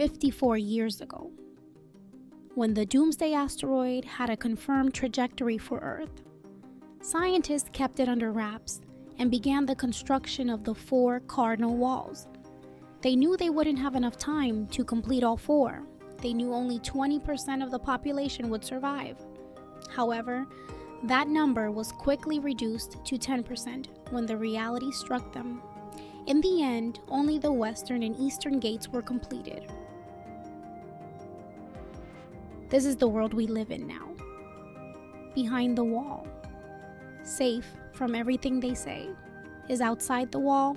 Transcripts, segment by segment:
54 years ago, when the Doomsday asteroid had a confirmed trajectory for Earth. Scientists kept it under wraps and began the construction of the 4 cardinal walls. They knew they wouldn't have enough time to complete all 4. They knew only 20% of the population would survive. However, that number was quickly reduced to 10% when the reality struck them. In the end, only the western and eastern gates were completed. This is the world we live in now. Behind the wall, safe from everything they say, is outside the wall,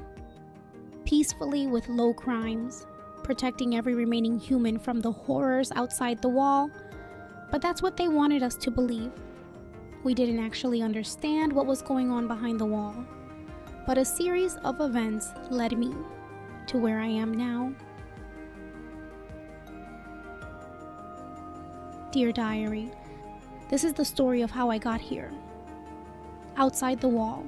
peacefully with low crimes, protecting every remaining human from the horrors outside the wall. But that's what they wanted us to believe. We didn't actually understand what was going on behind the wall, but a series of events led me to where I am now. Dear Diary, this is the story of how I got here. Outside the wall.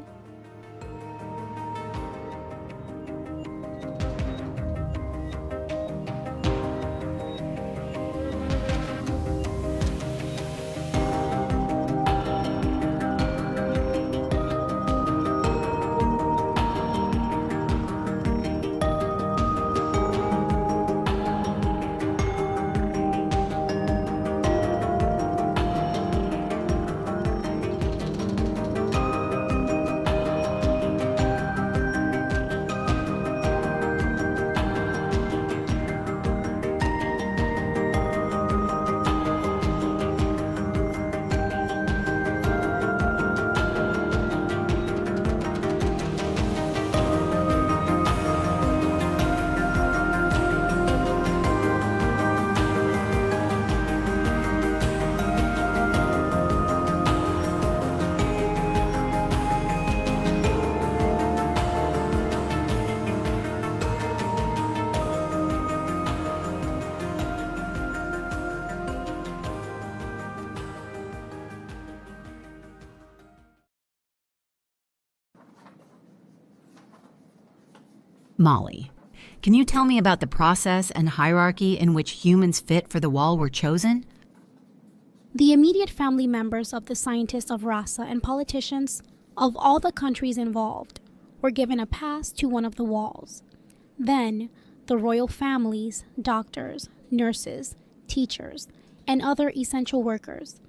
Molly, can you tell me about the process and hierarchy in which humans fit for the wall were chosen? The immediate family members of the scientists of Rasa and politicians of all the countries involved were given a pass to one of the walls. Then, the royal families, doctors, nurses, teachers, and other essential workers.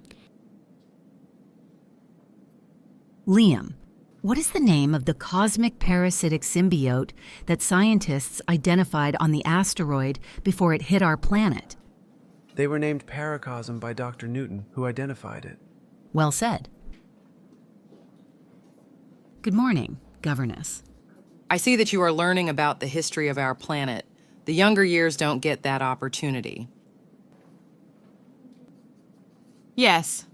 Liam, what is the name of the cosmic parasitic symbiote that scientists identified on the asteroid before it hit our planet? They were named paracosm by Dr. Newton, who identified it. Well said. Good morning, Governess. I see that you are learning about the history of our planet. The younger years don't get that opportunity. Yes.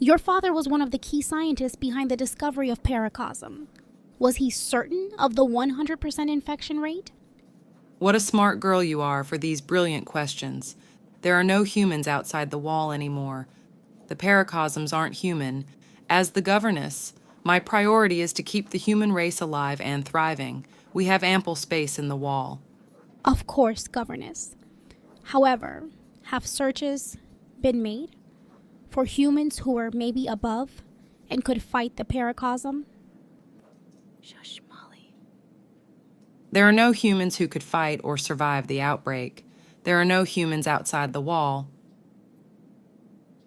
Your father was one of the key scientists behind the discovery of paracosm. Was he certain of the 100% infection rate? What a smart girl you are for these brilliant questions. There are no humans outside the wall anymore. The paracosms aren't human. As the governess, my priority is to keep the human race alive and thriving. We have ample space in the wall. Of course, Governess. However, have searches been made for humans who are maybe above and could fight the paracosm? Shush, Molly. There are no humans who could fight or survive the outbreak. There are no humans outside the wall.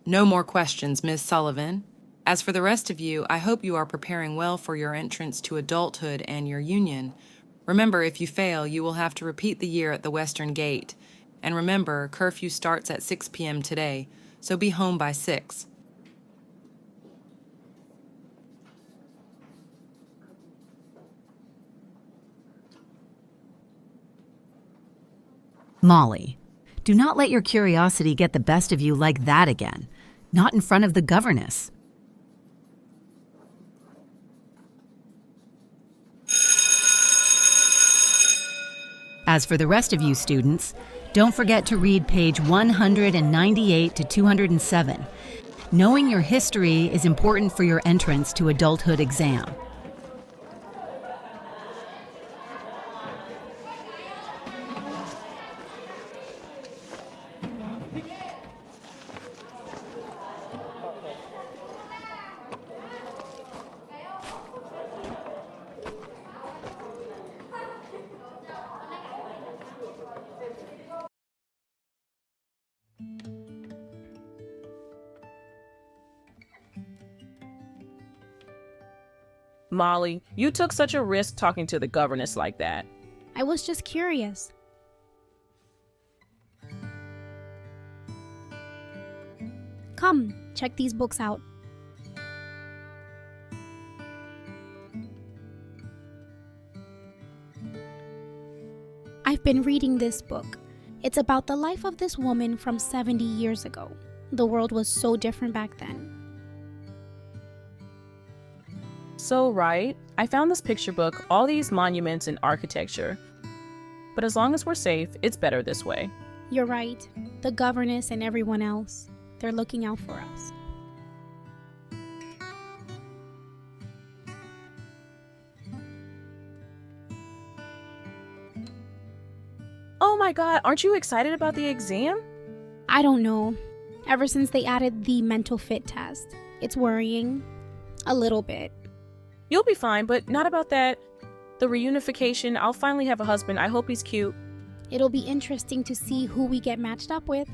No more questions, Ms. Sullivan. As for the rest of you, I hope you are preparing well for your entrance to adulthood and your union. Remember, if you fail, you will have to repeat the year at the Western Gate. And remember, curfew starts at 6 p.m. today, so be home by 6. Molly, do not let your curiosity get the best of you like that again. Not in front of the governess. As for the rest of you students, don't forget to read page 198 to 207. Knowing your history is important for your entrance to adulthood exam. Molly, you took such a risk talking to the governess like that. I was just curious. Come, check these books out. I've been reading this book. It's about the life of this woman from 70 years ago. The world was so different back then. So, right, I found this picture book, all these monuments and architecture. But as long as we're safe, it's better this way. You're right. The governess and everyone else, they're looking out for us. Oh my God, aren't you excited about the exam? I don't know. Ever since they added the mental fit test, it's worrying. A little bit. You'll be fine, but not about that. The reunification, I'll finally have a husband. I hope he's cute. It'll be interesting to see who we get matched up with.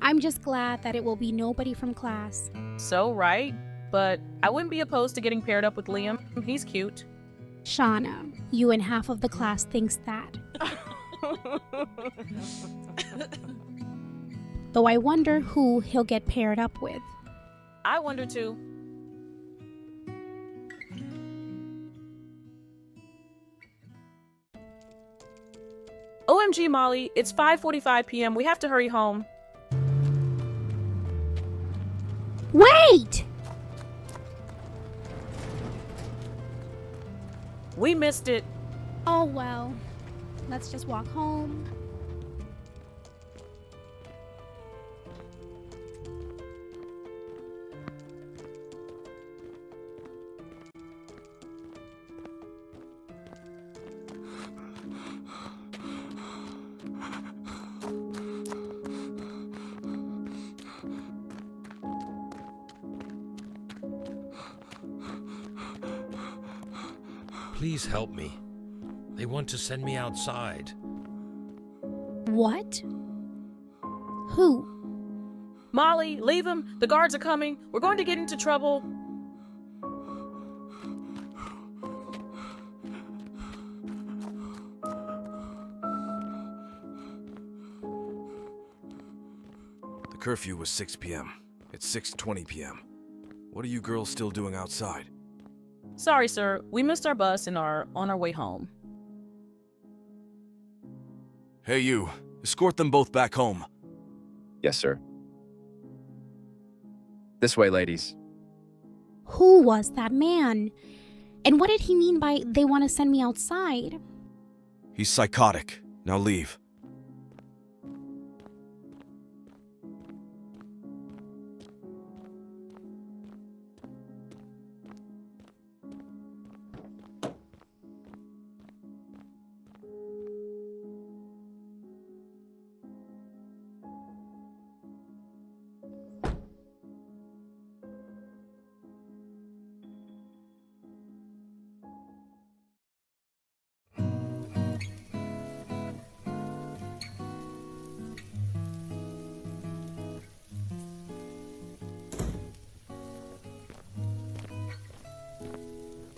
I'm just glad that it will be nobody from class. So, right, but I wouldn't be opposed to getting paired up with Liam. He's cute. Shauna, you and half of the class thinks that. Though I wonder who he'll get paired up with. I wonder too. OMG, Molly, it's 5:45 p.m. We have to hurry home. Wait! We missed it. Oh well, let's just walk home. Please help me. They want to send me outside. What? Who? Molly, leave him. The guards are coming. We're going to get into trouble. The curfew was 6 p.m. It's 6:20 p.m. What are you girls still doing outside? Sorry, sir. We missed our bus and are on our way home. Hey, you. Escort them both back home. Yes, sir. This way, ladies. Who was that man? And what did he mean by they want to send me outside? He's psychotic. Now leave.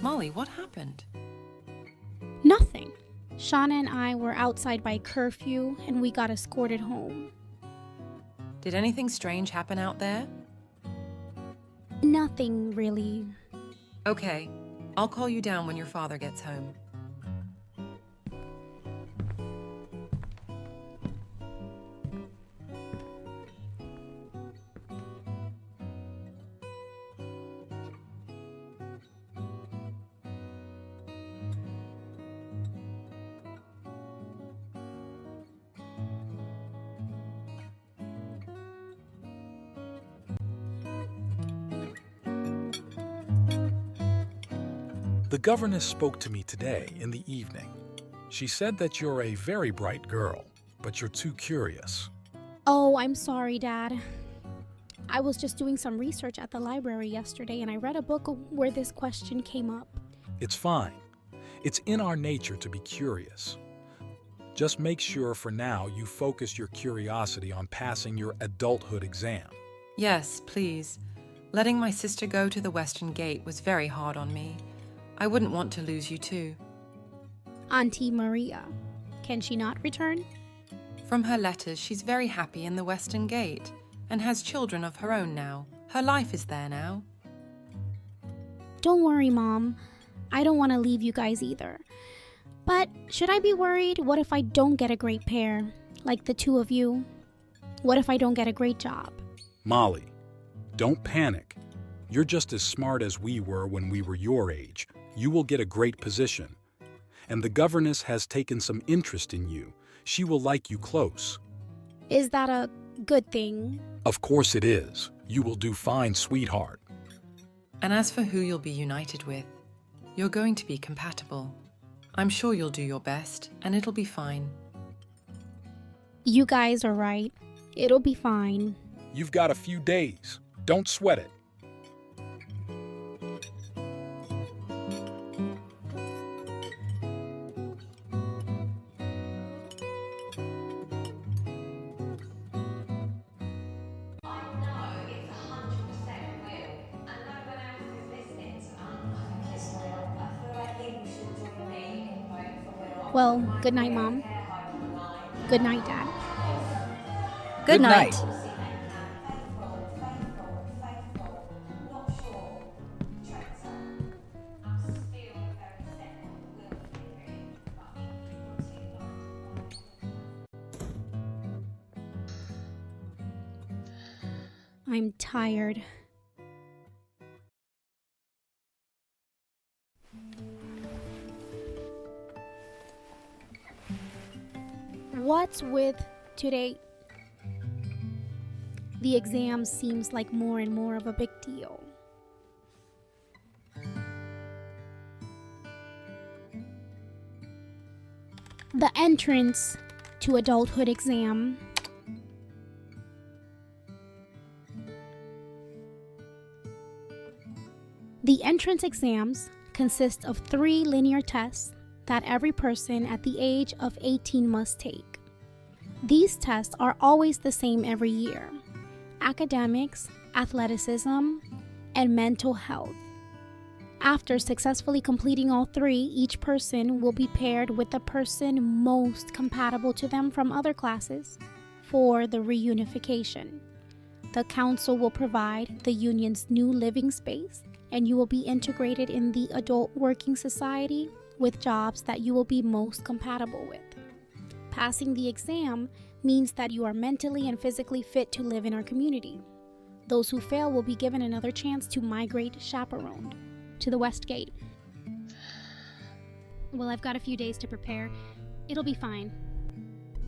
Molly, what happened? Nothing. Shauna and I were outside by curfew and we got escorted home. Did anything strange happen out there? Nothing really. Okay, I'll call you down when your father gets home. The governess spoke to me today in the evening. She said that you're a very bright girl, but you're too curious. Oh, I'm sorry, Dad. I was just doing some research at the library yesterday and I read a book where this question came up. It's fine. It's in our nature to be curious. Just make sure for now you focus your curiosity on passing your adulthood exam. Yes, please. Letting my sister go to the Western Gate was very hard on me. I wouldn't want to lose you too. Auntie Maria, can she not return? From her letters, she's very happy in the Western Gate and has children of her own now. Her life is there now. Don't worry, Mom. I don't want to leave you guys either. But should I be worried? What if I don't get a great pair, like the two of you? What if I don't get a great job? Molly, don't panic. You're just as smart as we were when we were your age. You will get a great position. And the governess has taken some interest in you. She will like you close. Is that a good thing? Of course it is. You will do fine, sweetheart. And as for who you'll be united with, you're going to be compatible. I'm sure you'll do your best, and it'll be fine. You guys are right. It'll be fine. You've got a few days. Don't sweat it. Well, good night, Mom. Good night, Dad. Good night. I'm tired. What's with today? The exam seems like more and more of a big deal. The entrance to adulthood exam. The entrance exams consist of 3 linear tests that every person at the age of 18 must take. These tests are always the same every year: academics, athleticism, and mental health. After successfully completing all 3, each person will be paired with the person most compatible to them from other classes for the reunification. The council will provide the union's new living space, and you will be integrated in the adult working society with jobs that you will be most compatible with. Passing the exam means that you are mentally and physically fit to live in our community. Those who fail will be given another chance to migrate chaperoned to the West Gate. Well, I've got a few days to prepare. It'll be fine.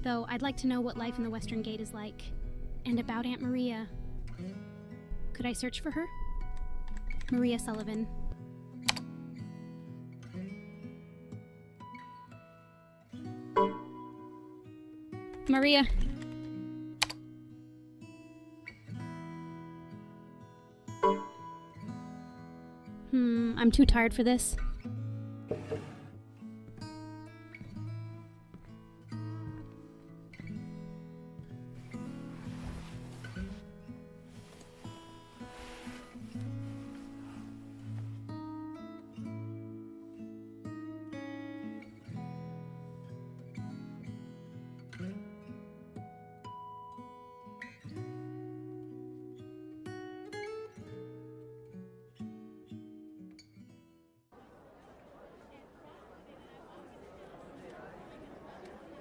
Though I'd like to know what life in the Western Gate is like. And about Aunt Maria. Could I search for her? Maria Sullivan. Maria. I'm too tired for this.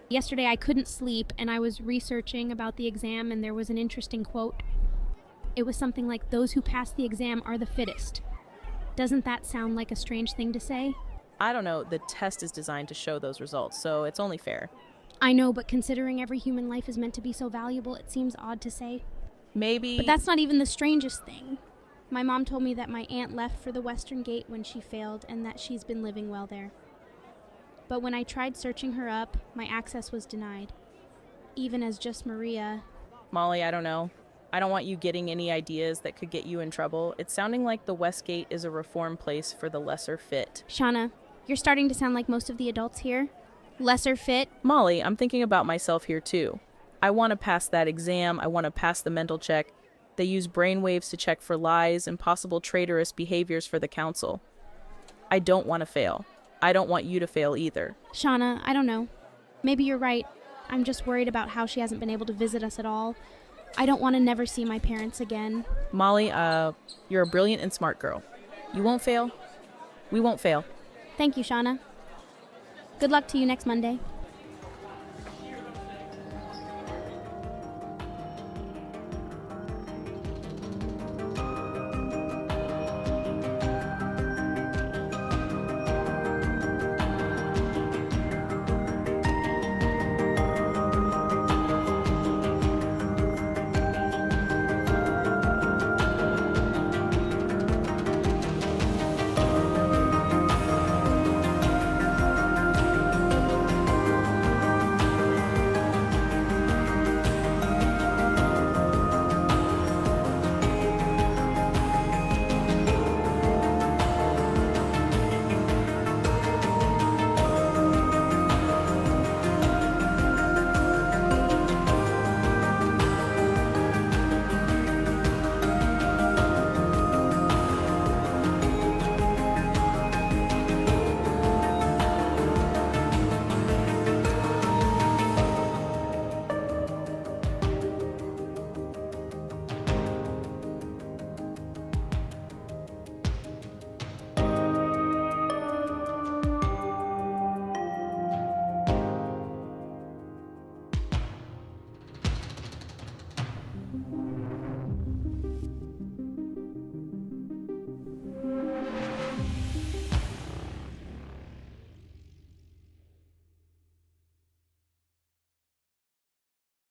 Yesterday I couldn't sleep and I was researching about the exam, and there was an interesting quote. It was something like, "Those who pass the exam are the fittest." Doesn't that sound like a strange thing to say? I don't know, the test is designed to show those results, so it's only fair. I know, but considering every human life is meant to be so valuable, it seems odd to say. Maybe... But that's not even the strangest thing. My mom told me that my aunt left for the Western Gate when she failed, and that she's been living well there. But when I tried searching her up, my access was denied. Even as just Maria. Molly, I don't know. I don't want you getting any ideas that could get you in trouble. It's sounding like the Westgate is a reform place for the lesser fit. Shauna, you're starting to sound like most of the adults here. Lesser fit. Molly, I'm thinking about myself here too. I want to pass that exam. I want to pass the mental check. They use brainwaves to check for lies and possible traitorous behaviors for the council. I don't want to fail. I don't want you to fail either. Shauna, I don't know. Maybe you're right. I'm just worried about how she hasn't been able to visit us at all. I don't want to never see my parents again. Molly, you're a brilliant and smart girl. You won't fail. We won't fail. Thank you, Shauna. Good luck to you next Monday.